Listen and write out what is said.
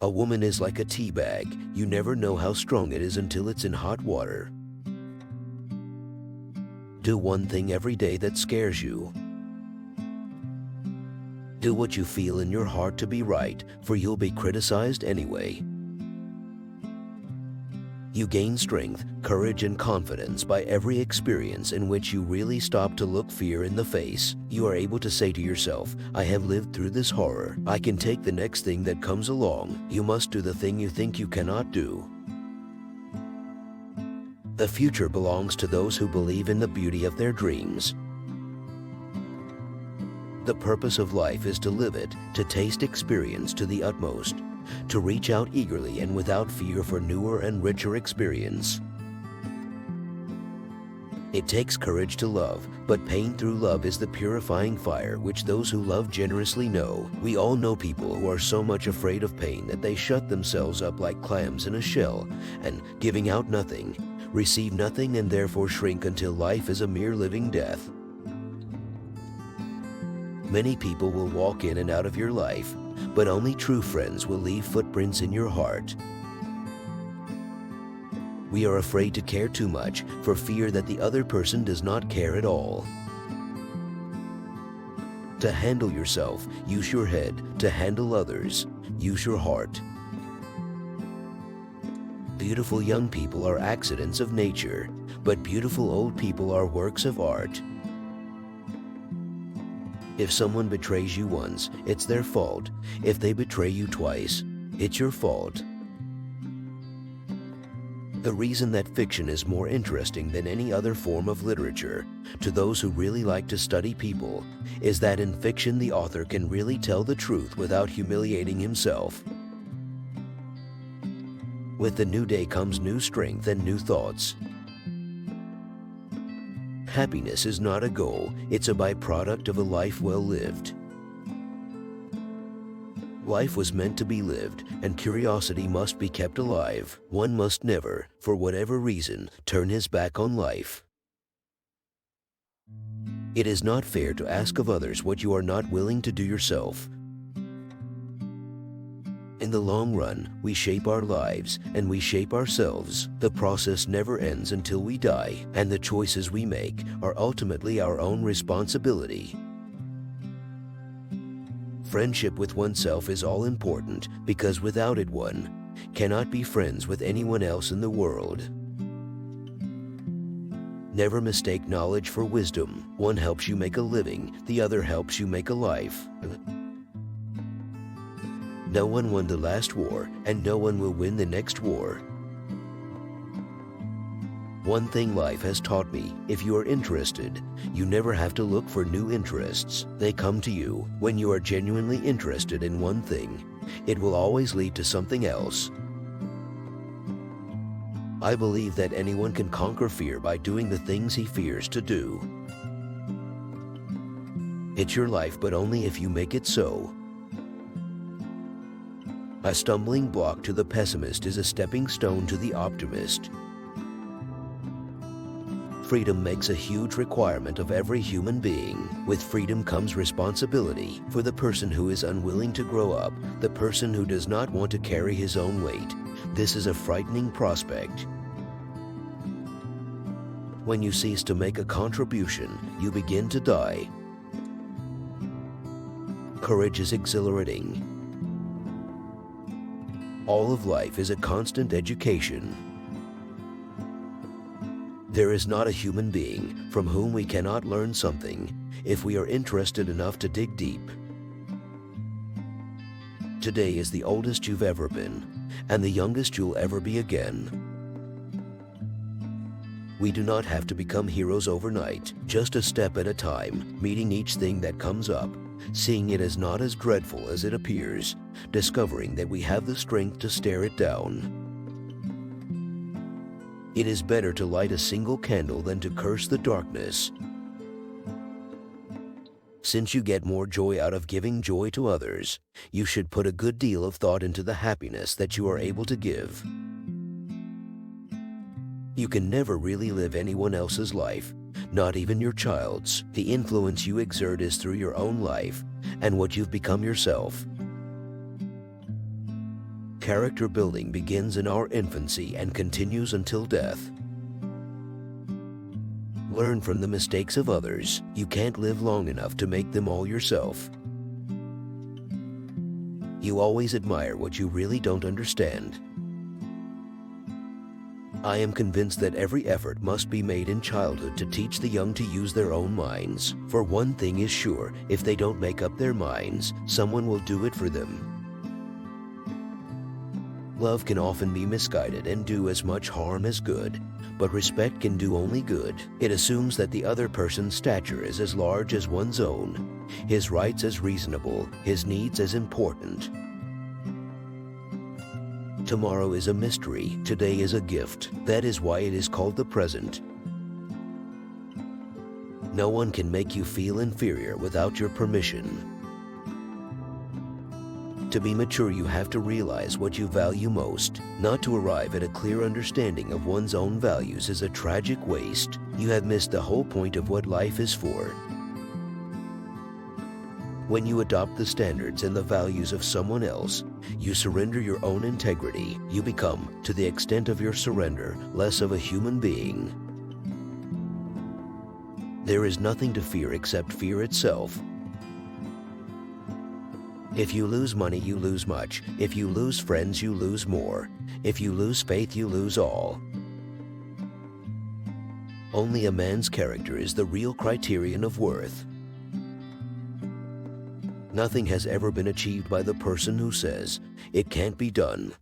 A woman is like a tea bag. You never know how strong it is until it's in hot water. Do one thing every day that scares you. Do what you feel in your heart to be right, for you'll be criticized anyway. You gain strength, courage, and confidence by every experience in which you really stop to look fear in the face. You are able to say to yourself, I have lived through this horror. I can take the next thing that comes along. You must do the thing you think you cannot do. The future belongs to those who believe in the beauty of their dreams. The purpose of life is to live it, to taste experience to the utmost, to reach out eagerly and without fear for newer and richer experience. It takes courage to love, but pain through love is the purifying fire which those who love generously know. We all know people who are so much afraid of pain that they shut themselves up like clams in a shell, and giving out nothing, receive nothing, and therefore shrink until life is a mere living death. Many people will walk in and out of your life, but only true friends will leave footprints in your heart. We are afraid to care too much for fear that the other person does not care at all. To handle yourself, use your head. To handle others, use your heart. Beautiful young people are accidents of nature, but beautiful old people are works of art. If someone betrays you once, it's their fault. If they betray you twice, it's your fault. The reason that fiction is more interesting than any other form of literature, to those who really like to study people, is that in fiction the author can really tell the truth without humiliating himself. With the new day comes new strength and new thoughts. Happiness is not a goal, it's a byproduct of a life well lived. Life was meant to be lived, and curiosity must be kept alive. One must never, for whatever reason, turn his back on life. It is not fair to ask of others what you are not willing to do yourself. In the long run, we shape our lives and we shape ourselves. The process never ends until we die, and the choices we make are ultimately our own responsibility. Friendship with oneself is all important because without it one cannot be friends with anyone else in the world. Never mistake knowledge for wisdom. One helps you make a living, the other helps you make a life. No one won the last war, and no one will win the next war. One thing life has taught me, if you are interested, you never have to look for new interests. They come to you. When you are genuinely interested in one thing, it will always lead to something else. I believe that anyone can conquer fear by doing the things he fears to do. It's your life, but only if you make it so. A stumbling block to the pessimist is a stepping stone to the optimist. Freedom makes a huge requirement of every human being. With freedom comes responsibility for the person who is unwilling to grow up, the person who does not want to carry his own weight. This is a frightening prospect. When you cease to make a contribution, you begin to die. Courage is exhilarating. All of life is a constant education. There is not a human being from whom we cannot learn something if we are interested enough to dig deep. Today is the oldest you've ever been, and the youngest you'll ever be again. We do not have to become heroes overnight, just a step at a time, meeting each thing that comes up, seeing it as not as dreadful as it appears, discovering that we have the strength to stare it down. It is better to light a single candle than to curse the darkness. Since you get more joy out of giving joy to others, you should put a good deal of thought into the happiness that you are able to give. You can never really live anyone else's life, not even your child's. The influence you exert is through your own life and what you've become yourself. Character building begins in our infancy and continues until death. Learn from the mistakes of others. You can't live long enough to make them all yourself. You always admire what you really don't understand. I am convinced that every effort must be made in childhood to teach the young to use their own minds. For one thing is sure, if they don't make up their minds, someone will do it for them. Love can often be misguided and do as much harm as good, but respect can do only good. It assumes that the other person's stature is as large as one's own, his rights as reasonable, his needs as important. Tomorrow is a mystery, today is a gift. That is why it is called the present. No one can make you feel inferior without your permission. To be mature, you have to realize what you value most. Not to arrive at a clear understanding of one's own values is a tragic waste. You have missed the whole point of what life is for. When you adopt the standards and the values of someone else, you surrender your own integrity. You become, to the extent of your surrender, less of a human being. There is nothing to fear except fear itself. If you lose money, you lose much. If you lose friends, you lose more. If you lose faith, you lose all. Only a man's character is the real criterion of worth. Nothing has ever been achieved by the person who says, "It can't be done."